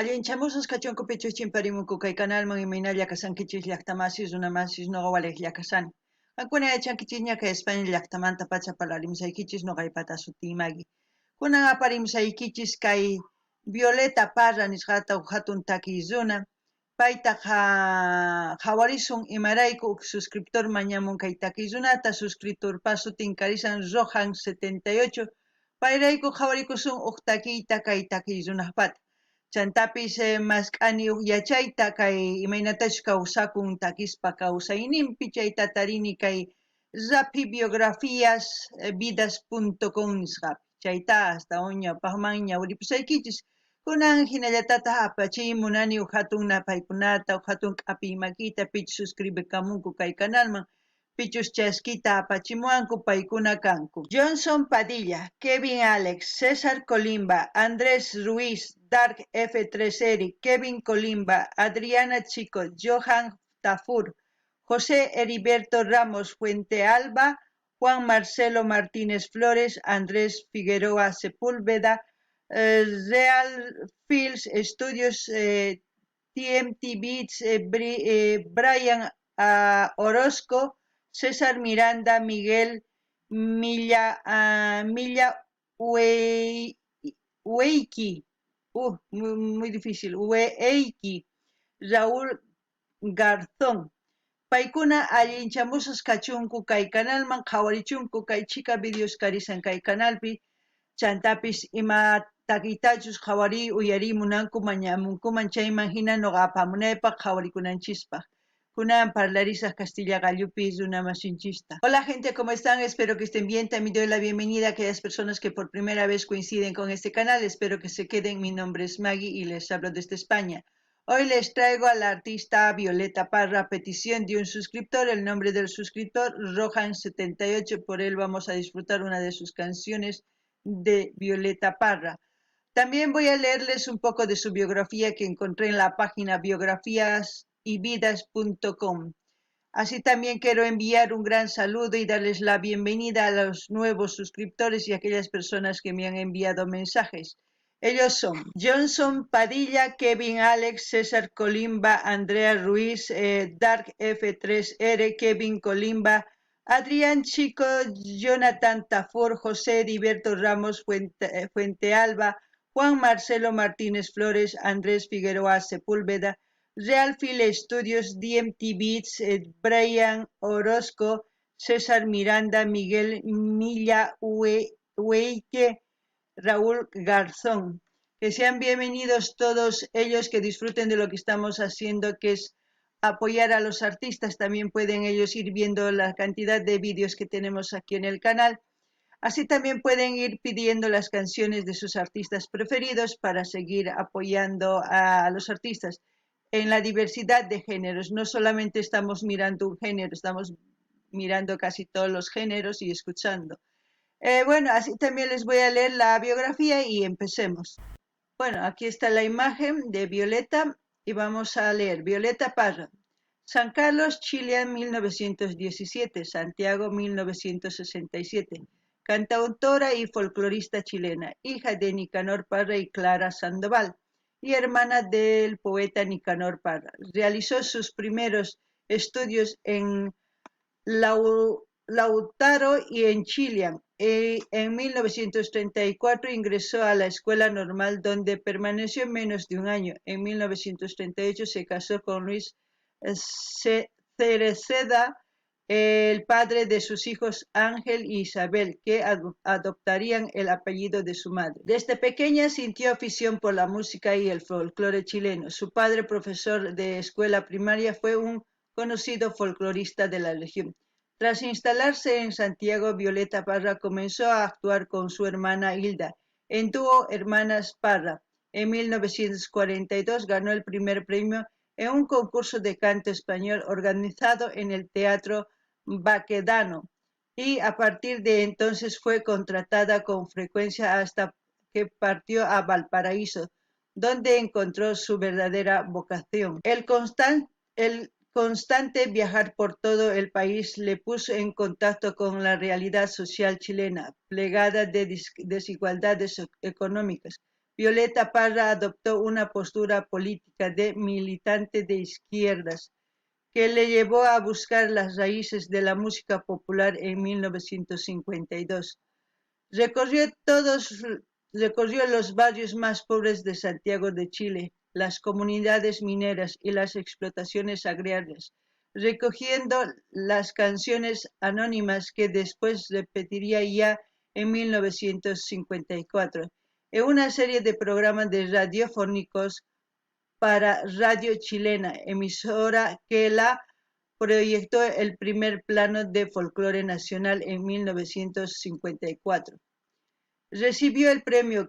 Allinchamusas kachunku pichus chimparimunku kay canalman imaynalla kasankichis llaqtamasis runamasis nuqa waliqlla kasani. Qankuna yachankichis ña kay España llaqtamanta pacha parlarimsaykichis nuqaypata sutiymaki. Kunan aparimsaykichis kay Violeta Parra nisqata hatun takiy runa. Paytaqa qhawarisun imarayku suscriptor mañamun kay takiy runata suscriptorpa sutin karisan Rohan 78. Payrayku qhawarikusun uq takiyta kay takiy runaqpata. Chantapis mask'ani yachayta kay imaynatash kawsakun takispa kawsayninpi chayta tarini kay rapibiografias vidas.com nisqapi. Chayta hasta uñapaqman ñawripusaykichis. Kunan hinallatataq apachimunani hatun paykunata hatun k'apiy makita pichus suscribikamunku kay canalman. Pichus chaskita apachimuanku paykuna kanku. Johnson Padilla, Kevin Alex, César Colimba, Andrés Ruiz, Dark F3 Eric, Kevin Colimba, Adriana Chico, Johan Tafur, José Heriberto Ramos Fuente Alba, Juan Marcelo Martínez Flores, Andrés Figueroa Sepúlveda, Real Fields Studios, TMT Beats, Brian Orozco, César Miranda, Miguel Milla Ueiki, muy difícil, Ueiki, Raúl Garzón. Paykuna allinchamusas kachunku kay canalman qhawarichunku kay chica videos karisan kay canalpi chantapis ima takitachus qhawari uyarimunanku mañamunkuman chayman hina nuqa apamunaypaq qhawarikunanchispa. Kunan parlarisas Castilla Gallupi runamasinchista. Hola gente, ¿cómo están? Espero que estén bien. También doy la bienvenida a aquellas personas que por primera vez coinciden con este canal. Espero que se queden. Mi nombre es Maggie y les hablo desde España. Hoy les traigo a la artista Violeta Parra, petición de un suscriptor. El nombre del suscriptor, Rohan78. Por él vamos a disfrutar una de sus canciones de Violeta Parra. También voy a leerles un poco de su biografía que encontré en la página biografiasyvidas.com. Así también quiero enviar un gran saludo y darles la bienvenida a los nuevos suscriptores y a aquellas personas que me han enviado mensajes. Ellos son Johnson Padilla, Kevin Alex, César Colimba, Andrea Ruiz, Dark F3R, Kevin Colimba, Adrián Chico, Jonathan Tafur, José Heriberto Ramos Fuente Alba, Juan Marcelo Martínez Flores, Andrés Figueroa Sepúlveda, Real Field Studios, DMT Beats, Brian Orozco, César Miranda, Miguel Milla Ueike, Raúl Garzón. Que sean bienvenidos todos ellos, que disfruten de lo que estamos haciendo, que es apoyar a los artistas. También pueden ellos ir viendo la cantidad de vídeos que tenemos aquí en el canal. Así también pueden ir pidiendo las canciones de sus artistas preferidos para seguir apoyando a los artistas en la diversidad de géneros. No solamente estamos mirando un género, estamos mirando casi todos los géneros y escuchando. Bueno, así también les voy a leer la biografía y empecemos. Bueno, aquí está la imagen de Violeta y vamos a leer. Violeta Parra. San Carlos, Chile, 1917. Santiago, 1967. Cantautora y folclorista chilena, hija de Nicanor Parra y Clara Sandoval, y hermana del poeta Nicanor Parra. Realizó sus primeros estudios en Lautaro y en Chillán. En 1934 ingresó a la Escuela Normal, donde permaneció menos de un año. En 1938 se casó con Luis Cereceda, el padre de sus hijos Ángel y Isabel, que adoptarían el apellido de su madre. Desde pequeña sintió afición por la música y el folclore chileno. Su padre, profesor de escuela primaria, fue un conocido folclorista de la región. Tras instalarse en Santiago, Violeta Parra comenzó a actuar con su hermana Hilda en dúo Hermanas Parra. En 1942 ganó el primer premio en un concurso de canto español organizado en el Teatro Baquedano, y a partir de entonces fue contratada con frecuencia hasta que partió a Valparaíso, donde encontró su verdadera vocación. El constante viajar por todo el país le puso en contacto con la realidad social chilena, plagada de desigualdades económicas. Violeta Parra adoptó una postura política de militante de izquierdas que le llevó a buscar las raíces de la música popular en 1952. Recorrió recorrió los barrios más pobres de Santiago de Chile, las comunidades mineras y las explotaciones agrarias, recogiendo las canciones anónimas que después repetiría ya en 1954 en una serie de programas de radiofónicos para Radio Chilena, emisora que la proyectó el primer plano de folclore nacional en 1954. Recibió el premio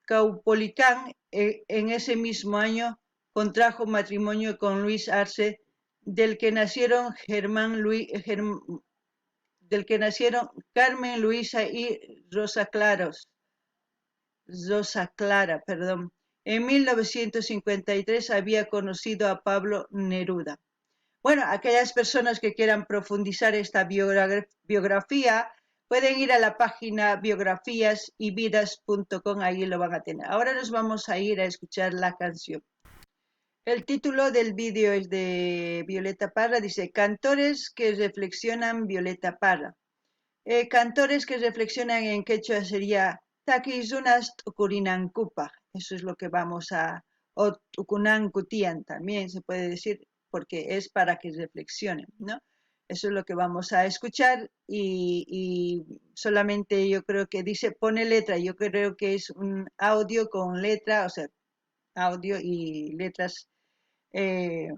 Caupolicán en ese mismo año, contrajo matrimonio con Luis Arce, del que nacieron Carmen Luisa y Rosa Clara, perdón. En 1953 había conocido a Pablo Neruda. Bueno, aquellas personas que quieran profundizar esta biografía pueden ir a la página biografíasyvidas.com, ahí lo van a tener. Ahora nos vamos a ir a escuchar la canción. El título del vídeo es de Violeta Parra, dice Cantores que reflexionan Violeta Parra. Cantores que reflexionan en quechua sería Takizunas Tukurinankupa, eso es lo que vamos a, o Tukunankutian también se puede decir, porque es para que reflexionen, ¿no? Eso es lo que vamos a escuchar y solamente yo creo que dice pone letra, yo creo que es un audio con letra, o sea, audio y letras eh,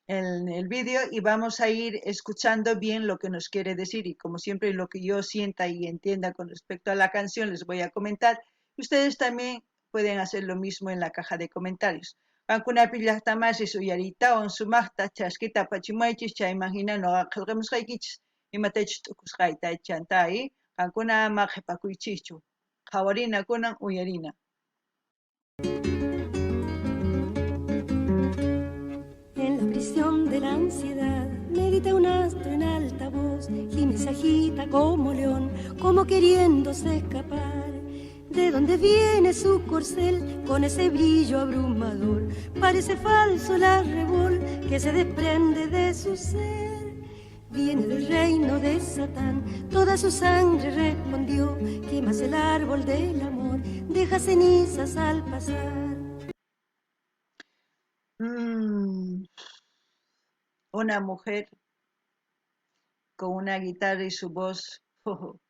en el vídeo y vamos a ir escuchando bien lo que nos quiere decir y como siempre lo que yo sienta y entienda con respecto a la canción les voy a comentar. Ustedes también pueden hacer lo mismo en la caja de comentarios. Ancuna pillaqta masi suyaritawan sumaqta chasquita pachimaychis chay imagina no qillqamusqaykichis imatachus t'ukusqayta chantay ancuna ama qhipakuychischu qhawarina kunan uyarina. En la prisión de la ansiedad medita un astro en alta voz, gime se agita como león, como queriéndose escapar. ¿De dónde viene su corcel con ese brillo abrumador? Parece falso el arrebol que se desprende de su ser. Viene del reino de Satán, toda su sangre respondió, quemas el árbol del amor, deja cenizas al pasar. Una mujer con una guitarra y su voz no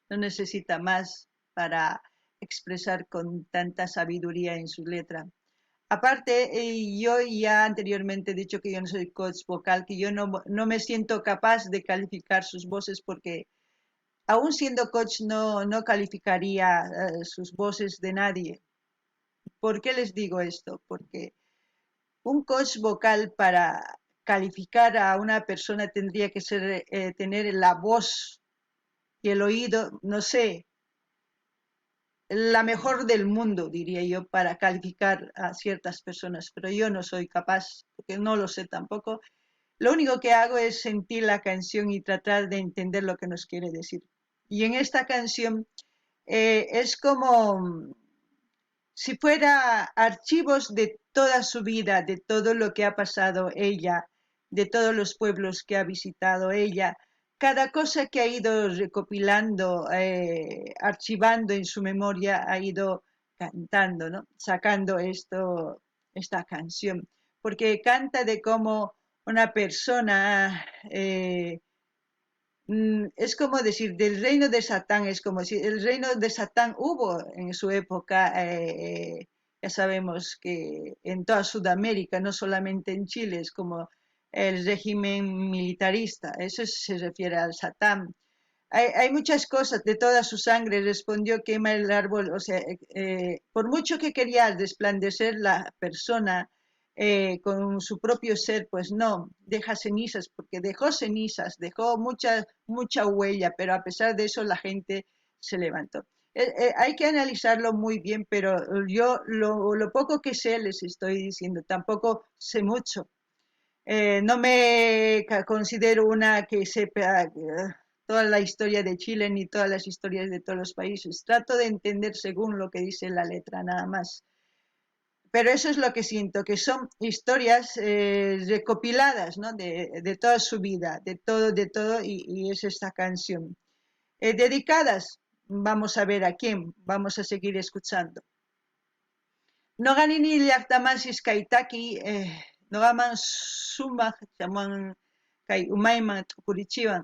necesita más para expresar con tanta sabiduría en su letra. Aparte, yo ya anteriormente he dicho que yo no soy coach vocal, que yo no me siento capaz de calificar sus voces porque aún siendo coach no calificaría sus voces de nadie. ¿Por qué les digo esto? Porque un coach vocal para calificar a una persona tendría que tener la voz y el oído, no sé, la mejor del mundo, diría yo, para calificar a ciertas personas, pero yo no soy capaz, porque no lo sé tampoco. Lo único que hago es sentir la canción y tratar de entender lo que nos quiere decir. Y en esta canción es como si fuera archivos de toda su vida, de todo lo que ha pasado ella, de todos los pueblos que ha visitado ella, cada cosa que ha ido recopilando, archivando en su memoria, ha ido cantando, ¿no? Sacando esta canción, porque canta de cómo una persona es como decir, del reino de Satán, es como si el reino de Satán hubo en su época, ya sabemos que en toda Sudamérica, no solamente en Chile, es como el régimen militarista, eso se refiere al Satán. Hay muchas cosas, de toda su sangre respondió quema el árbol, o sea, por mucho que quería resplandecer la persona, con su propio ser, pues no, deja cenizas, porque dejó cenizas, dejó mucha huella, pero a pesar de eso la gente se levantó. Hay que analizarlo muy bien, pero yo lo poco que sé les estoy diciendo, tampoco sé mucho. No me considero una que sepa toda la historia de Chile ni todas las historias de todos los países. Trato de entender según lo que dice la letra, nada más. Pero eso es lo que siento, que son historias recopiladas, ¿no? De toda su vida, de todo, y es esta canción. Dedicadas, vamos a ver a quién, vamos a seguir escuchando. Noganini llaqtamasis kaitaki, nogaman sumaq llaman kay umayman t'ukurichiwan.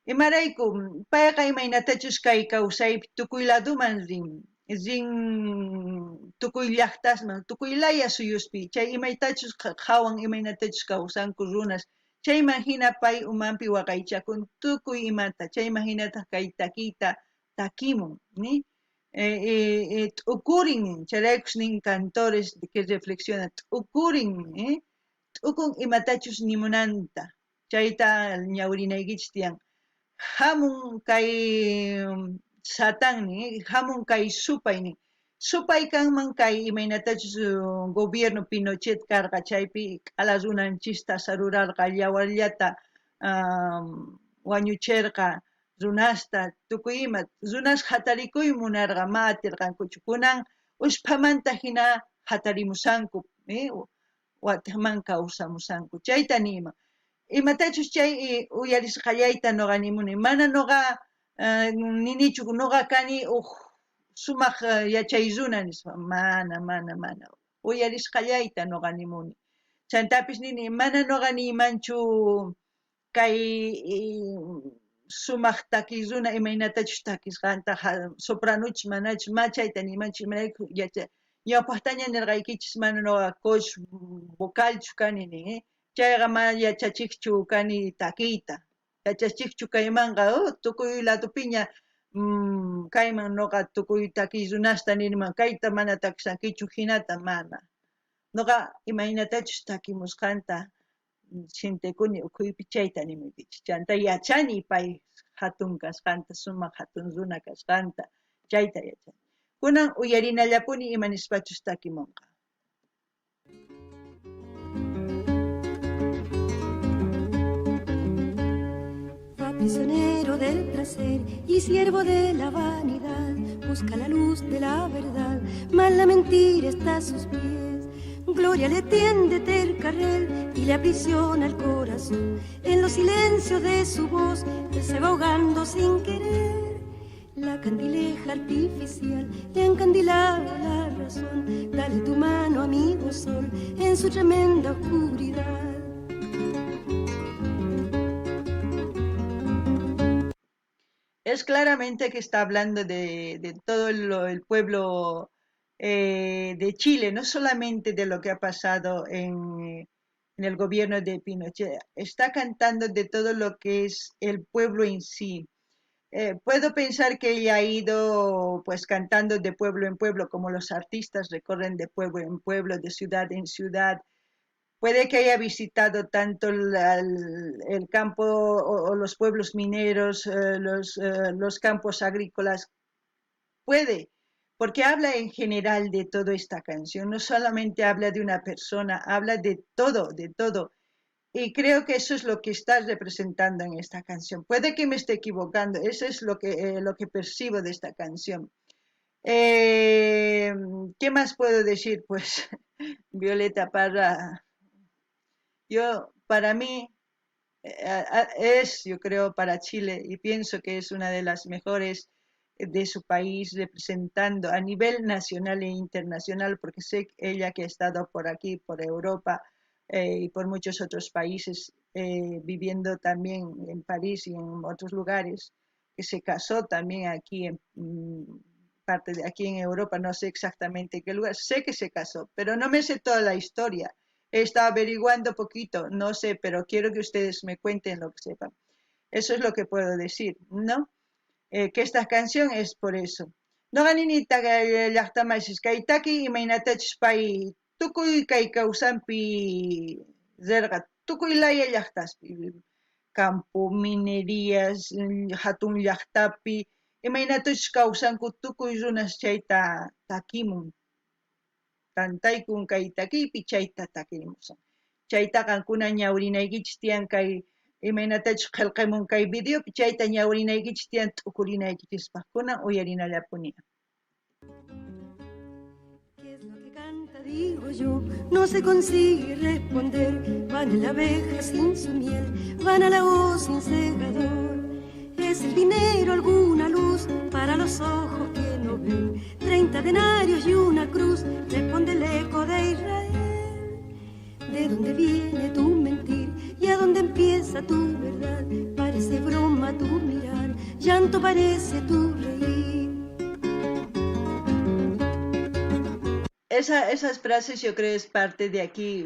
Imaraykum, payqa imaynatachus kay kawsaypi tukuy laduman rin tukuy llaqtasman, tukuylaya suyuspi, chay imaytachus hawan imaynatachus kawsanku runas, chayman hina pay umanpi waqaychakun tukuy imata, chayman hinataq kay takiyta takimun, ni? T'ukurin, charaykus nin cantores que reflexionan, t'ukurin, t'ukun imatachus nimunanta, chayta ñawrinaykichis tiyan. Hamun kay satanni, hamun kay supayni. Supay kanman kay imaynatachus gobierno Pinochet karqa chaypi k'ala runanchista sarurarqa yawarllata wañuchirqa runasta tukuy ima runas hatarikuy munarqa matirqankuchu kunan usphamanta hina hatarimusanku, wataqman kawsamusanku chayta niyman. Imatachus chay uyarisqallayta noqa nimuni, mana noqa ninichu noqa kani sumaq yachay runa nispa, mana uyarisqallayta noqa nimuni. Chantapis nini mana noqa niymanchu kay sumaq taki runa imaynatachus takisqanta sopranochus manachus ma chayta niymanchu imarayku ñawpaqtaña nirqaykichis mana noqa coach vocalchu kani nin, chayqa ma yachachikchu kani takiyta, yachachikchu kaymanqa tukuy ladopiña kayman noqa tukuy takiy runasta nirman kayta mana takisankichu hinata mana. Noqa imaynatachus takimusqanta sintikuni ukhuypi chayta nimunkichis. Chanta yachani pay hatun kasqanta, sumaq hatun runa kasqanta, chayta yachani. Kunan uyarinallapuni imanispachus takimunqa. Prisionero del placer y siervo de la vanidad, busca la luz de la verdad, mas la mentira está a sus pies. Gloria le tiende el carril y le aprisiona el corazón. En los silencios de su voz, él se va ahogando sin querer. La candileja artificial le ha encandilado la razón. Dale tu mano, amigo sol, en su tremenda oscuridad. Es claramente que está hablando de todo el pueblo de Chile, no solamente de lo que ha pasado en el gobierno de Pinochet, está cantando de todo lo que es el pueblo en sí. Puedo pensar que ella ha ido pues cantando de pueblo en pueblo, como los artistas recorren de pueblo en pueblo, de ciudad en ciudad. Puede que haya visitado tanto el campo o los pueblos mineros, los campos agrícolas. Puede, porque habla en general de toda esta canción. No solamente habla de una persona, habla de todo, de todo. Y creo que eso es lo que estás representando en esta canción. Puede que me esté equivocando, eso es lo que percibo de esta canción. ¿Qué más puedo decir? Pues Violeta Parra, para mí, yo creo, para Chile, y pienso que es una de las mejores de su país, representando a nivel nacional e internacional, porque sé ella que ha estado por aquí, por Europa, y por muchos otros países, viviendo también en París y en otros lugares, que se casó también aquí parte de aquí en Europa, no sé exactamente en qué lugar, sé que se casó, pero no me sé toda la historia. He estado averiguando poquito, no sé, pero quiero que ustedes me cuenten lo que sepan. Eso es lo que puedo decir, ¿no? Que esta canción es por eso. No ganinita llaqtamashis kaitaki imaynatachis pay tukuy kay kawsanpi zerqa tukuy laya llaqtaspi campo minerías hatun llaqtapi imaynatachis kawsanku tukuy runas chayta takimun tantaykun kay takiypi chayta takimusan chaytaqa kunan ñawrinaykichis tiyan kay imaynatachus qillqamun kay videopi chayta ñawirinaykichis tiyan t'ukurinaykichispaqkuna uyarinallapuni. Digo yo, no se consigue responder. Van a la abeja sin su miel, van a la hoz sin segador. Es el dinero alguna luz para los ojos que no ven. 30 denarios y una cruz, responde el eco de Israel. ¿De dónde viene tu mentir y a dónde empieza tu verdad? Parece broma tu mirar, llanto parece tu reír. Esas frases yo creo es parte de aquí,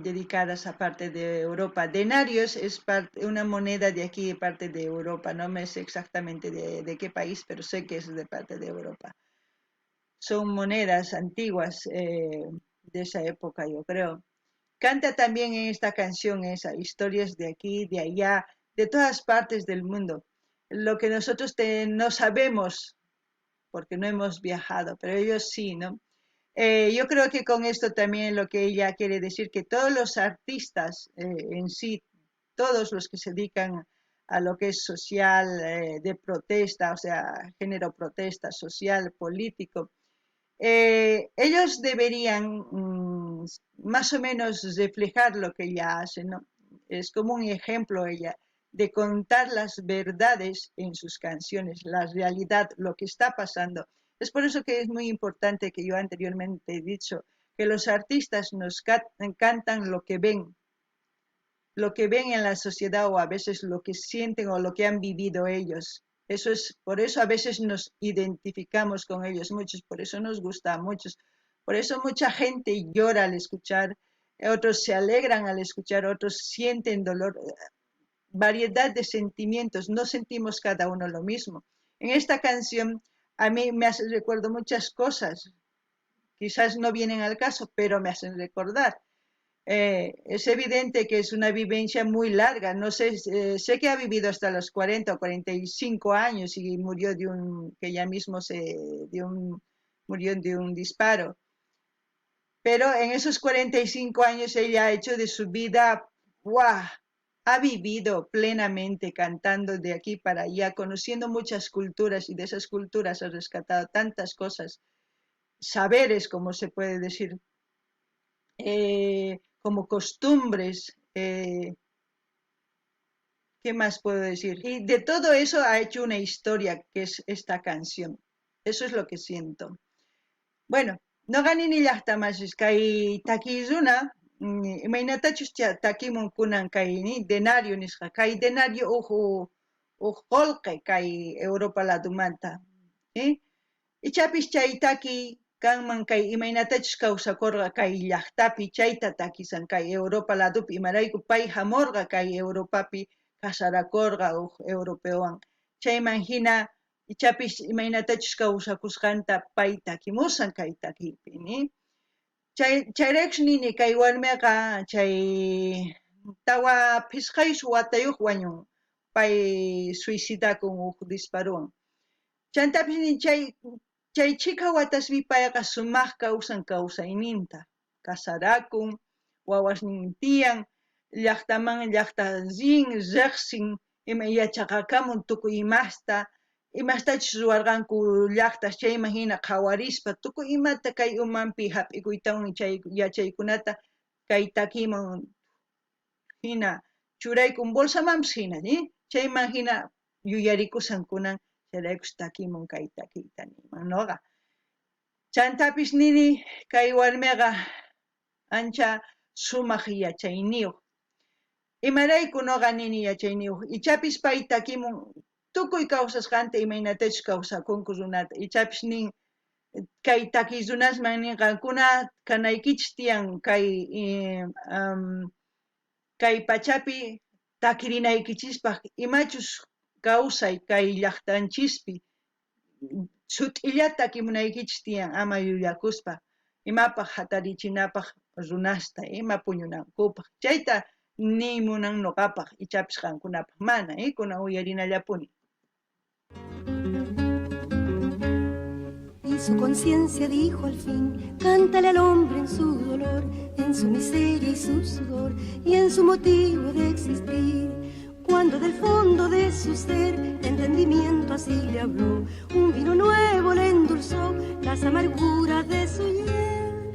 dedicadas a parte de Europa. Denarios es una moneda de aquí, parte de Europa. No me sé exactamente de qué país, pero sé que es de parte de Europa. Son monedas antiguas de esa época, yo creo. Canta también en esta canción historias de aquí, de allá, de todas partes del mundo. Lo que nosotros no sabemos, porque no hemos viajado, pero ellos sí, ¿no? Yo creo que con esto también lo que ella quiere decir, que todos los artistas en sí, todos los que se dedican a lo que es social, de protesta, o sea, género protesta, social, político, ellos deberían más o menos reflejar lo que ella hace, ¿no? Es como un ejemplo ella de contar las verdades en sus canciones, la realidad, lo que está pasando. Es por eso que es muy importante, que yo anteriormente he dicho, que los artistas nos cantan lo que ven en la sociedad, o a veces lo que sienten o lo que han vivido ellos. Por eso a veces nos identificamos con ellos muchos, por eso nos gusta a muchos, por eso mucha gente llora al escuchar, otros se alegran al escuchar, otros sienten dolor, variedad de sentimientos, no sentimos cada uno lo mismo. En esta canción a mí me hace recuerdo muchas cosas, quizás no vienen al caso, pero me hacen recordar. Es evidente que es una vivencia muy larga, no sé, sé que ha vivido hasta los 40 o 45 años y murió que ella mismo murió de un disparo. Pero en esos 45 años ella ha hecho de su vida, ¡guau!, ha vivido plenamente cantando de aquí para allá, conociendo muchas culturas, y de esas culturas ha rescatado tantas cosas, saberes, como se puede decir, como costumbres, ¿qué más puedo decir? Y de todo eso ha hecho una historia, que es esta canción. Eso es lo que siento. Bueno, no gané ni las tamas, kay takizuna, imaynatachus takimun kunan kay ni denario nisqa, kay denario qolqe kay Europa ladumanta, ichapis chay taki kanman kay imaynatachus kawsakurqa kay llaqtapi, chayta takisan kay Europa ladupi, imarayku pay hamurqa kay Europapi kasarakurqa europeowan, chayman hina ichapis imaynatachus kawsakusqanta pay takimusan kay takipi, ni chayraykus nini kay warmiqa chay tawa pisqayuq watayuq wañun, pay suicidakun disparuwan. Chantapis nini chay chika watasmi payqa sumaq kawsan kawsayninta, kasarakun, wawasnin tiyan, llaqtaman llaqta riqsin, ima yachaqakamun tukuy imastachus ruwarqanku llaqtas, chayman hina qhawarispa tukuy imata kay umanpi hap'ikuytawan chay yachaykunata kay takiman hina churaykun bolsamanpas hina, chayman hina yuyarikusan kunan, chayraykus takimun kay takiyta niman noqa. Chantapis nini kay warmiqa ancha sumaq yachayniyuq. Imarayku noqa nini yachayniyuq, ichapis pay takimun tukuy kawsasqanta imaynatachus kawsakunku runata, ichapis nin kay takiy runasman ninqankuna kanaykichis tiyan kay pachapi takirinaykichispaq imachus kawsay kay llaqtanchispi, sut'illata takimunaykichis tiyan, ama yuyakuspa imapaq hatarichinapaq runasta, ima puñunankupaq, chayta nimunan noqapaq, ichapis qankunapaq mana, kunan uyarinallapuni. Y su conciencia dijo al fin, cántale al hombre en su dolor, en su miseria y su sudor, y en su motivo de existir. cuando del fondo de su ser entendimiento así le habló. Un vino nuevo le endulzó las amarguras de su hiel.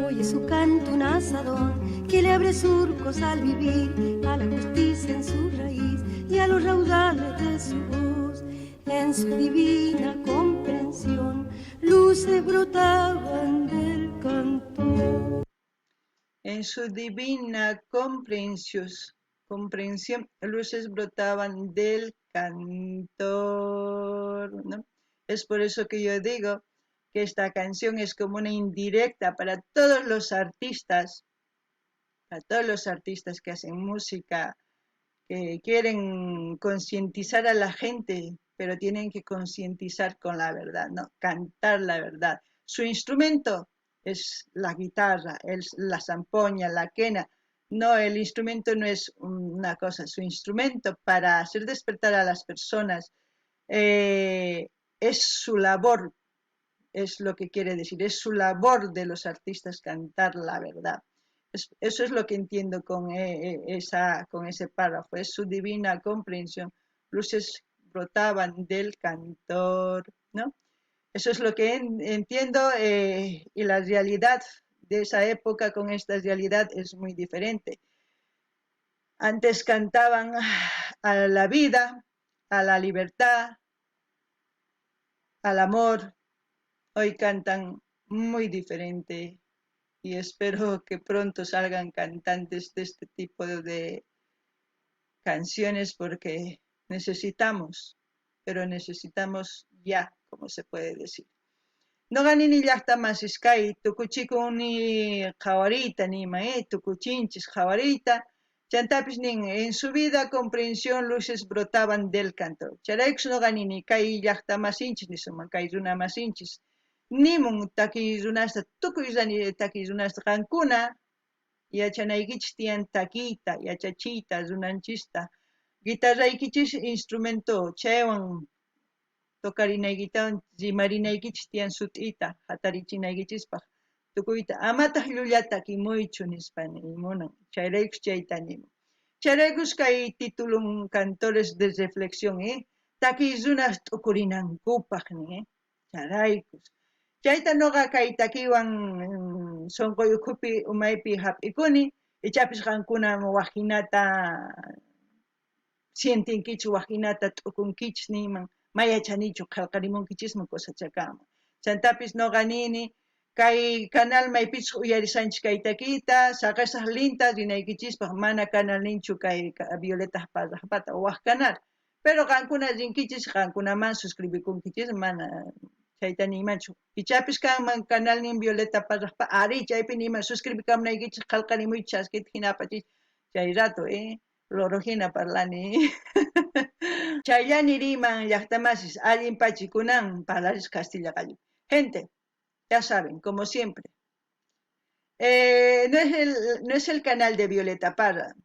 Oye su canto un asadón que le abre surcos al vivir, a la justicia en su raíz y a los raudales de su voz. En su divina comprensión luces brotaban del cantor. En su divina comprensión, luces brotaban del cantor, ¿no? Es por eso que yo digo que esta canción es como una indirecta para todos los artistas que hacen música, que quieren concientizar a la gente, pero tienen que concientizar con la verdad, ¿no? Cantar la verdad. Su instrumento es la guitarra, es la zampoña, la quena. No, el instrumento no es una cosa, su instrumento para hacer despertar a las personas es su labor, es lo que quiere decir, es su labor de los artistas cantar la verdad. Eso es lo que entiendo con ese párrafo, es su divina comprensión. Luces brotaban del cantor, ¿no? Eso es lo que entiendo y la realidad de esa época con esta realidad es muy diferente. Antes cantaban a la vida, a la libertad, al amor. Hoy cantan muy diferente y espero que pronto salgan cantantes de este tipo de canciones porque necesitamos, pero necesitamos ya, como se puede decir. No ganini llaqtamas iskay tukuchikuni qawarita nima tukuchinchis qawarita chantapis nin en su vida comprensión luces brotaban del canto. Charaykus no ganini kay llaqtamasinchis nisuman kay runamasinchis nimun taki runasta tukuy taki runasta qankuna yachanaykichis tiyan takiyta yachachiyta runanchista guitarraykichis instrumento chaywan tokarinaykitawan rimarinaykichis tiyan sut'ita hatarichinaykichispaq tukuyta amataq llullata kimuychu nispa nimunan chayraykus chayta nimun chayraykus kay titulun cantores de reflexión takiy runas t'ukurinankupaq nin charaykus chayta noqa kay takiwan sonqoy ukhupi umaypi hap'ikuni ichapis qankuna waqhinata sientinkichis waqhinata t'ukunkichis niman mayachanichu qillqarimunkichismi cosachakama chantapis noqa nini kay canal maypichus uyarisanchis kay takiyta saqasaq linta rinaykichispaq mana canal ninchu kay Violeta Parrapata waq canal pero qankuna rinkichis qankunaman suscribikunkichis mana chayta nimanchu ichapis kanman canal nin Violeta Parrapa ari chaypi nima suscribikamnaykichis qillqarimuychis chaskita hina apachis chay rato loro hina parlani chayllani riman llaqtamasis allin pachikunan parlaris Castilla gallo. Gente, ya saben, como siempre, no es el canal de Violeta Parra.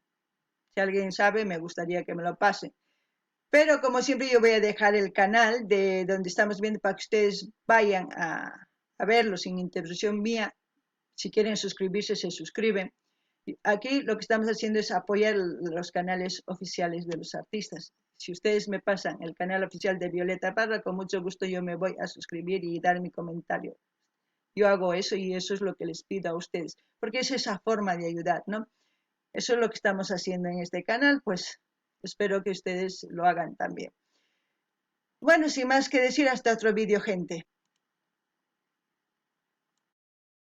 Si alguien sabe, me gustaría que me lo pase. Pero como siempre yo voy a dejar el canal de donde estamos viendo para que ustedes vayan a verlo sin interrupción mía. Si quieren suscribirse, se suscriben. Aquí lo que estamos haciendo es apoyar los canales oficiales de los artistas. Si ustedes me pasan el canal oficial de Violeta Parra, con mucho gusto yo me voy a suscribir y dar mi comentario. Yo hago eso y eso es lo que les pido a ustedes, porque es esa forma de ayudar, ¿no? Eso es lo que estamos haciendo en este canal, pues espero que ustedes lo hagan también. Bueno, sin más que decir, hasta otro vídeo, gente.